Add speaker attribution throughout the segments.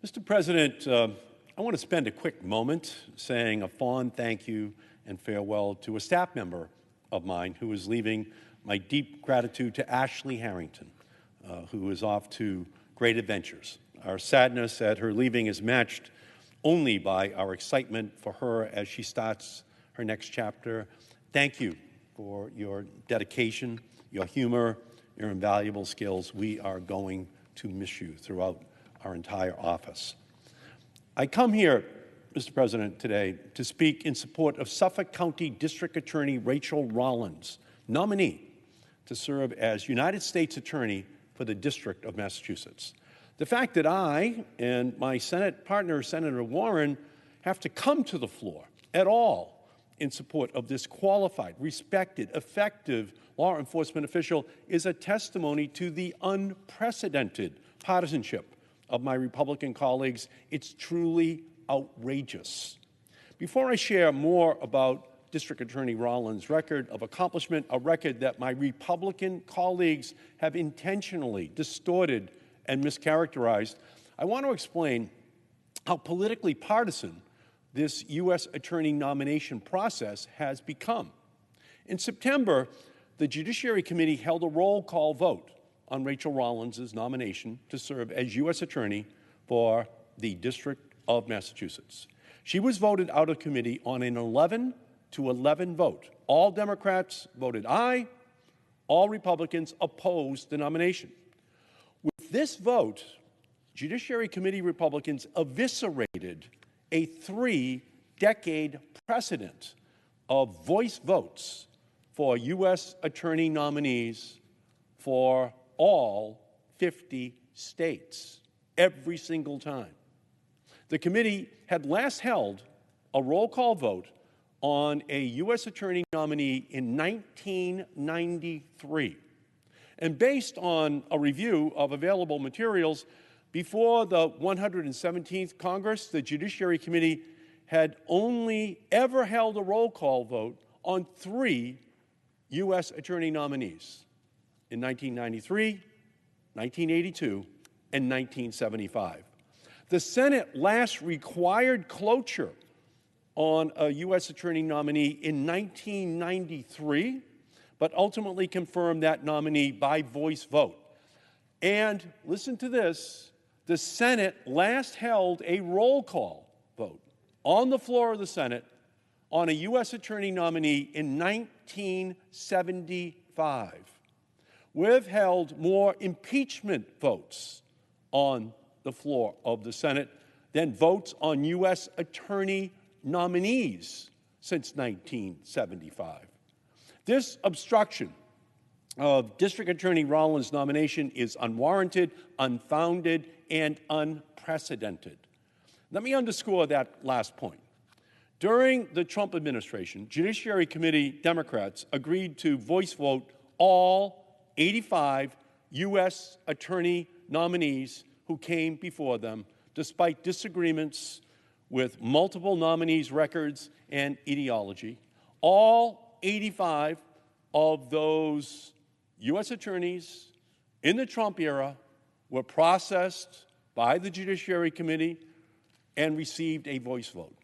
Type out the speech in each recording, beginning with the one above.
Speaker 1: Mr. President, I want to spend a quick moment saying a fond thank you and farewell to a staff member of mine who is leaving. My deep gratitude to Ashley Harrington, who is off to great adventures. Our sadness at her leaving is matched only by our excitement for her as she starts her next chapter. Thank you for your dedication, your humor, your invaluable skills. We are going to miss you throughout our entire office. I come here, Mr. President, today to speak in support of Suffolk County District Attorney Rachael Rollins, nominee to serve as United States Attorney for the District of Massachusetts. The fact that I and my Senate partner, Senator Warren, have to come to the floor at all in support of this qualified, respected, effective law enforcement official is a testimony to the unprecedented partisanship of my Republican colleagues. It's truly outrageous. Before I share more about District Attorney Rollins' record of accomplishment, a record that my Republican colleagues have intentionally distorted and mischaracterized, I want to explain how politically partisan this U.S. Attorney nomination process has become. In September, the Judiciary Committee held a roll call vote on Rachael Rollins' nomination to serve as U.S. Attorney for the District of Massachusetts. She was voted out of committee on an 11-11 vote. All Democrats voted aye. All Republicans opposed the nomination. With this vote, Judiciary Committee Republicans eviscerated a 3-decade precedent of voice votes for U.S. Attorney nominees for all 50 states, every single time. The committee had last held a roll call vote on a U.S. Attorney nominee in 1993. And based on a review of available materials, before the 117th Congress, the Judiciary Committee had only ever held a roll call vote on 3 U.S. Attorney nominees in 1993, 1982, and 1975. The Senate last required cloture on a U.S. Attorney nominee in 1993, but ultimately confirmed that nominee by voice vote. And listen to this, the Senate last held a roll call vote on the floor of the Senate on a U.S. Attorney nominee in 1975. We've held more impeachment votes on the floor of the Senate than votes on U.S. Attorney nominees since 1975. This obstruction of District Attorney Rollins' nomination is unwarranted, unfounded, and unprecedented. Let me underscore that last point. During the Trump administration, Judiciary Committee Democrats agreed to voice vote all 85 U.S. Attorney nominees who came before them, despite disagreements with multiple nominees' records and ideology. All 85 of those U.S. attorneys in the Trump era were processed by the Judiciary Committee and received a voice vote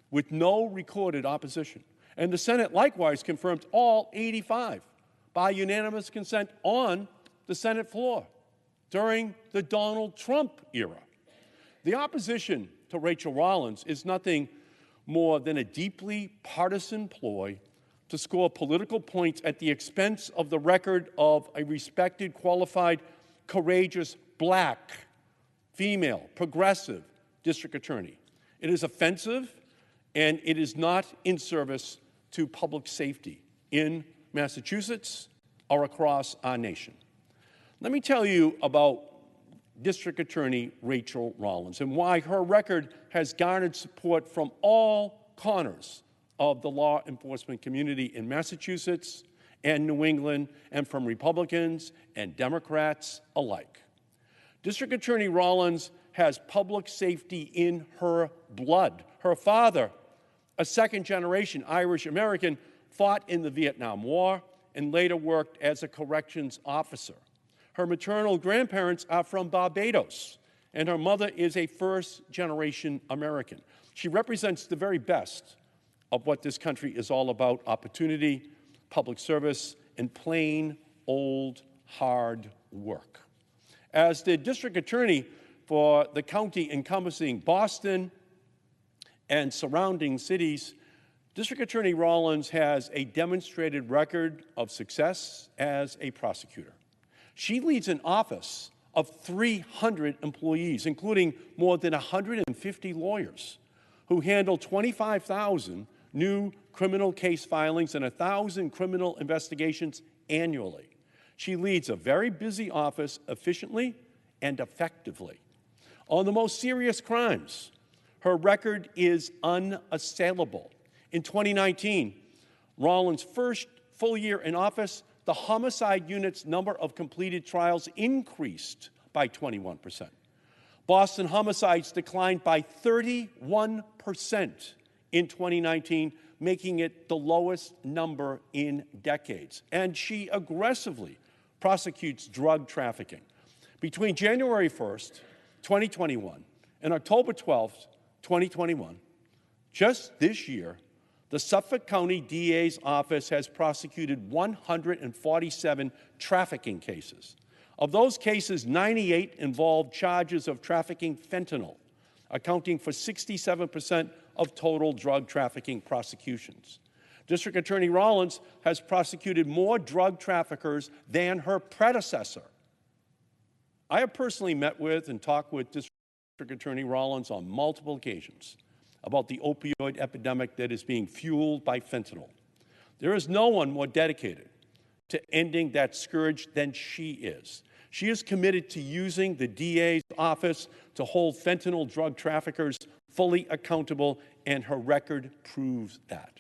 Speaker 1: with no recorded opposition. And the Senate likewise confirmed all 85 by unanimous consent on the Senate floor during the Donald Trump era. The opposition to Rachael Rollins is nothing more than a deeply partisan ploy to score political points at the expense of the record of a respected, qualified, courageous, black, female, progressive district attorney. It is offensive, and it is not in service to public safety in Massachusetts or across our nation. Let me tell you about District Attorney Rachael Rollins and why her record has garnered support from all corners of the law enforcement community in Massachusetts and New England, and from Republicans and Democrats alike. District Attorney Rollins has public safety in her blood. Her father, a second-generation Irish-American, fought in the Vietnam War and later worked as a corrections officer. Her maternal grandparents are from Barbados and her mother is a first-generation American. She represents the very best of what this country is all about: opportunity, public service, and plain old hard work. As the district attorney for the county encompassing Boston and surrounding cities, District Attorney Rollins has a demonstrated record of success as a prosecutor. She leads an office of 300 employees, including more than 150 lawyers, who handle 25,000 new criminal case filings and 1,000 criminal investigations annually. She leads a very busy office efficiently and effectively. On the most serious crimes, her record is unassailable. In 2019, Rollins' first full year in office, the homicide unit's number of completed trials increased by 21%. Boston homicides declined by 31% in 2019, making it the lowest number in decades. And she aggressively prosecutes drug trafficking. Between January 1st, 2021, and October 12th, 2021, just this year, the Suffolk County DA's office has prosecuted 147 trafficking cases. Of those cases, 98 involved charges of trafficking fentanyl, accounting for 67% of total drug trafficking prosecutions. District Attorney Rollins has prosecuted more drug traffickers than her predecessor. I have personally met with and talked with District Attorney Rollins on multiple occasions about the opioid epidemic that is being fueled by fentanyl. There is no one more dedicated to ending that scourge than she is. She is committed to using the DA's office to hold fentanyl drug traffickers fully accountable, and her record proves that.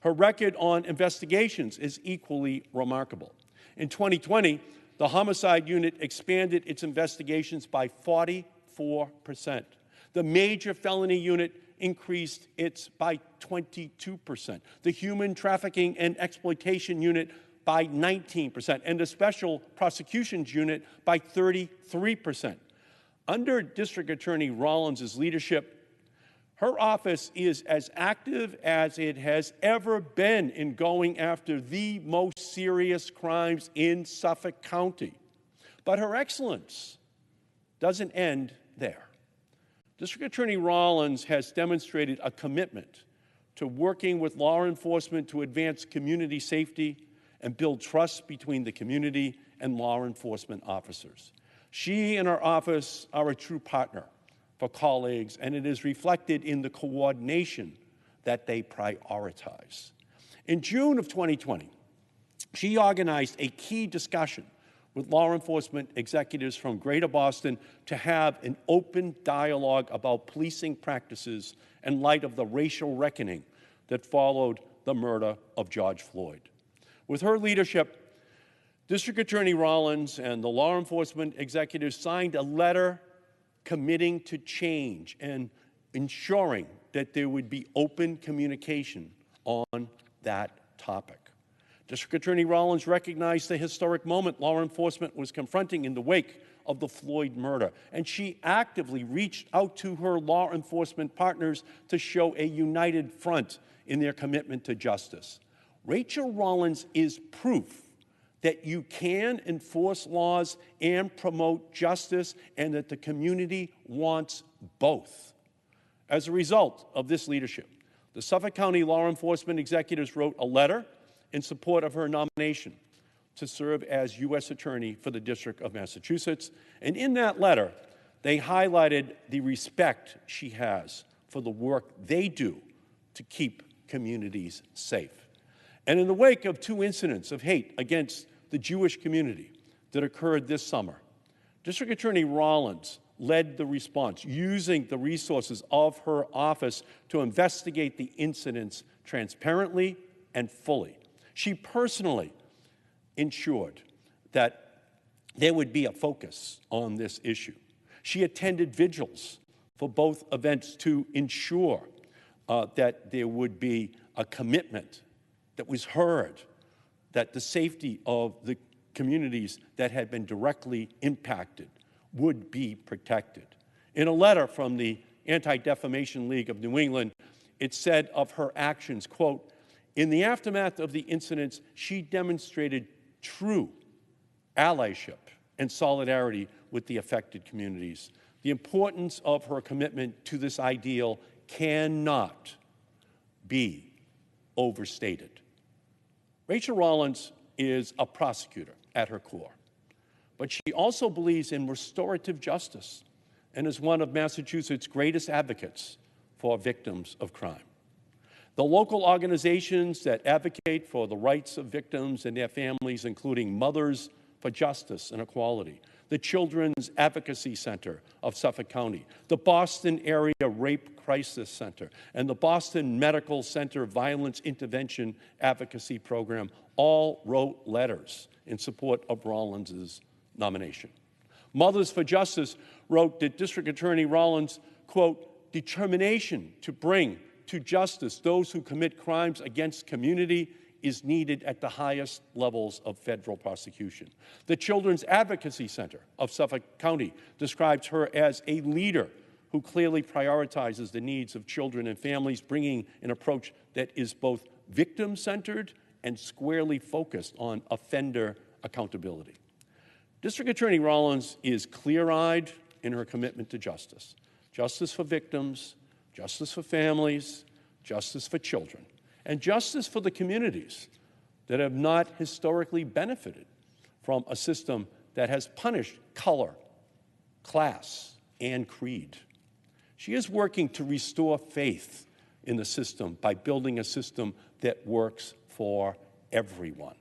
Speaker 1: Her record on investigations is equally remarkable. In 2020, the homicide unit expanded its investigations by 44%. The major felony unit increased its by 22%. The human trafficking and exploitation unit by 19%, and the special prosecutions unit by 33%. Under District Attorney Rollins' leadership, her office is as active as it has ever been in going after the most serious crimes in Suffolk County. But her excellence doesn't end there. District Attorney Rollins has demonstrated a commitment to working with law enforcement to advance community safety and build trust between the community and law enforcement officers. She and her office are a true partner for colleagues, and it is reflected in the coordination that they prioritize. In June of 2020, she organized a key discussion with law enforcement executives from Greater Boston to have an open dialogue about policing practices in light of the racial reckoning that followed the murder of George Floyd. With her leadership, District Attorney Rollins and the law enforcement executives signed a letter committing to change and ensuring that there would be open communication on that topic. District Attorney Rollins recognized the historic moment law enforcement was confronting in the wake of the Floyd murder, and she actively reached out to her law enforcement partners to show a united front in their commitment to justice. Rachael Rollins is proof that you can enforce laws and promote justice, and that the community wants both. As a result of this leadership, the Suffolk County law enforcement executives wrote a letter in support of her nomination to serve as U.S. Attorney for the District of Massachusetts. And in that letter, they highlighted the respect she has for the work they do to keep communities safe. And in the wake of 2 incidents of hate against the Jewish community that occurred this summer, District Attorney Rollins led the response, using the resources of her office to investigate the incidents transparently and fully. She personally ensured that there would be a focus on this issue. She attended vigils for both events to ensure that there would be a commitment that was heard, that the safety of the communities that had been directly impacted would be protected. In a letter from the Anti-Defamation League of New England, it said of her actions, quote, "In the aftermath of the incidents, she demonstrated true allyship and solidarity with the affected communities. The importance of her commitment to this ideal cannot be overstated." Rachael Rollins is a prosecutor at her core, but she also believes in restorative justice and is one of Massachusetts' greatest advocates for victims of crime. The local organizations that advocate for the rights of victims and their families, including Mothers for Justice and Equality, the Children's Advocacy Center of Suffolk County, the Boston Area Rape Crisis Center, and the Boston Medical Center Violence Intervention Advocacy Program all wrote letters in support of Rollins' nomination. Mothers for Justice wrote that District Attorney Rollins, quote, "determination to bring to justice those who commit crimes against community is needed at the highest levels of federal prosecution." The Children's Advocacy Center of Suffolk County describes her as a leader who clearly prioritizes the needs of children and families, bringing an approach that is both victim-centered and squarely focused on offender accountability. District Attorney Rollins is clear-eyed in her commitment to justice. Justice for victims, justice for families, justice for children, and justice for the communities that have not historically benefited from a system that has punished color, class, and creed. She is working to restore faith in the system by building a system that works for everyone.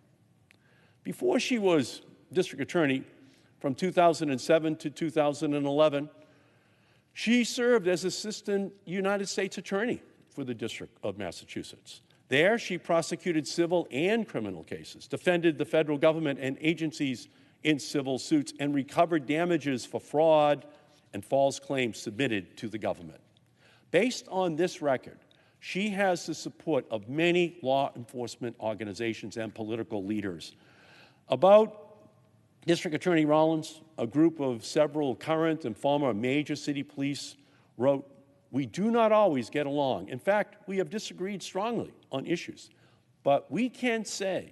Speaker 1: Before she was district attorney, from 2007 to 2011, she served as Assistant United States Attorney for the District of Massachusetts. There, she prosecuted civil and criminal cases, defended the federal government and agencies in civil suits, and recovered damages for fraud and false claims submitted to the government. Based on this record, she has the support of many law enforcement organizations and political leaders. About District Attorney Rollins, a group of several current and former major city police wrote, "We do not always get along. In fact, we have disagreed strongly on issues. But we can say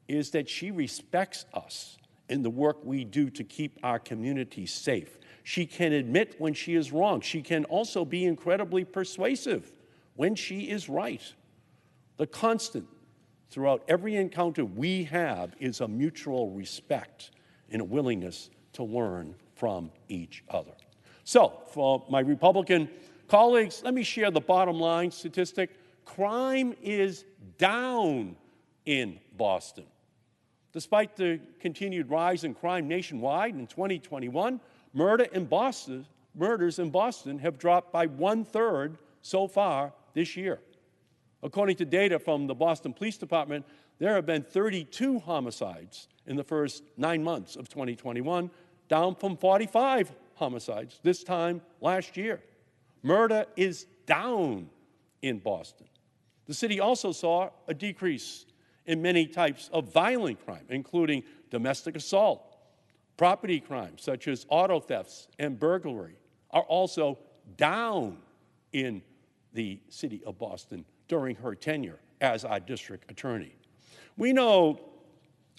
Speaker 1: is that she respects us in the work we do to keep our community safe. She can admit when she is wrong. She can also be incredibly persuasive when she is right. The constant throughout every encounter we have is a mutual respect and a willingness to learn from each other." So, for my Republican colleagues, let me share the bottom line statistic. Crime is down in Boston. Despite the continued rise in crime nationwide in 2021, murders in Boston have dropped by 1/3 so far this year. According to data from the Boston Police Department, there have been 32 homicides in the first 9 months of 2021, down from 45 homicides this time last year. Murder is down in Boston. The city also saw a decrease in many types of violent crime, including domestic assault. Property crimes, such as auto thefts and burglary, are also down in the city of Boston during her tenure as our district attorney. We know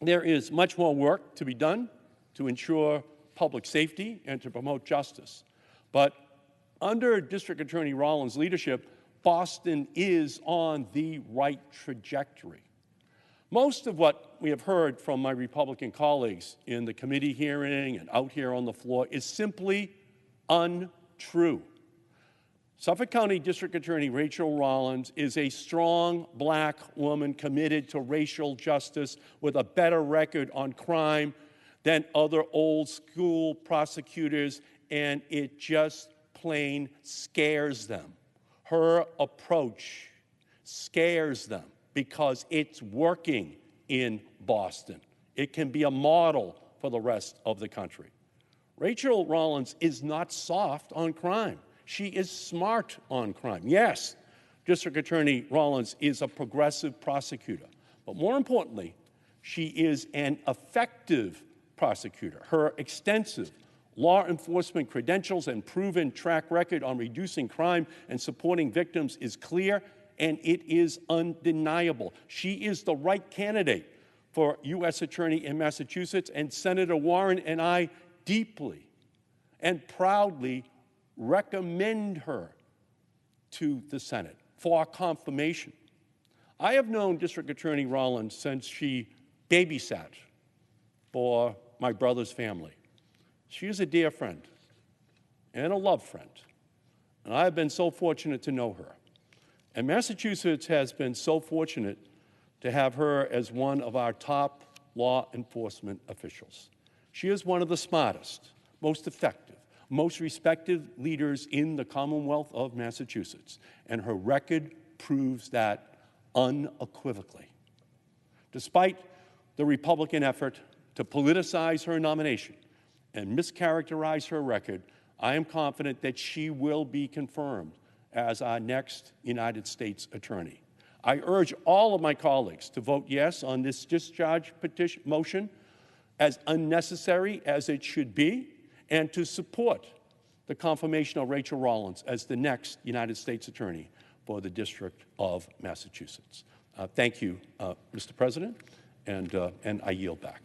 Speaker 1: there is much more work to be done to ensure public safety and to promote justice. But under District Attorney Rollins' leadership, Boston is on the right trajectory. Most of what we have heard from my Republican colleagues in the committee hearing and out here on the floor is simply untrue. Suffolk County District Attorney Rachael Rollins is a strong black woman committed to racial justice with a better record on crime than other old school prosecutors, and it just plain scares them. Her approach scares them because it's working in Boston. It can be a model for the rest of the country. Rachael Rollins is not soft on crime. She is smart on crime. Yes, District Attorney Rollins is a progressive prosecutor, but more importantly, she is an effective prosecutor. Her extensive law enforcement credentials and proven track record on reducing crime and supporting victims is clear, and it is undeniable. She is the right candidate for U.S. Attorney in Massachusetts, and Senator Warren and I deeply and proudly recommend her to the Senate for confirmation. I have known District Attorney Rollins since she babysat for my brother's family. She is a dear friend and a love friend, and I have been so fortunate to know her. And Massachusetts has been so fortunate to have her as one of our top law enforcement officials. She is one of the smartest, most effective, most respected leaders in the Commonwealth of Massachusetts, and her record proves that unequivocally. Despite the Republican effort to politicize her nomination and mischaracterize her record, I am confident that she will be confirmed as our next United States Attorney. I urge all of my colleagues to vote yes on this discharge petition motion, as unnecessary as it should be, and to support the confirmation of Rachael Rollins as the next United States Attorney for the District of Massachusetts. Thank you, Mr. President, and I yield back.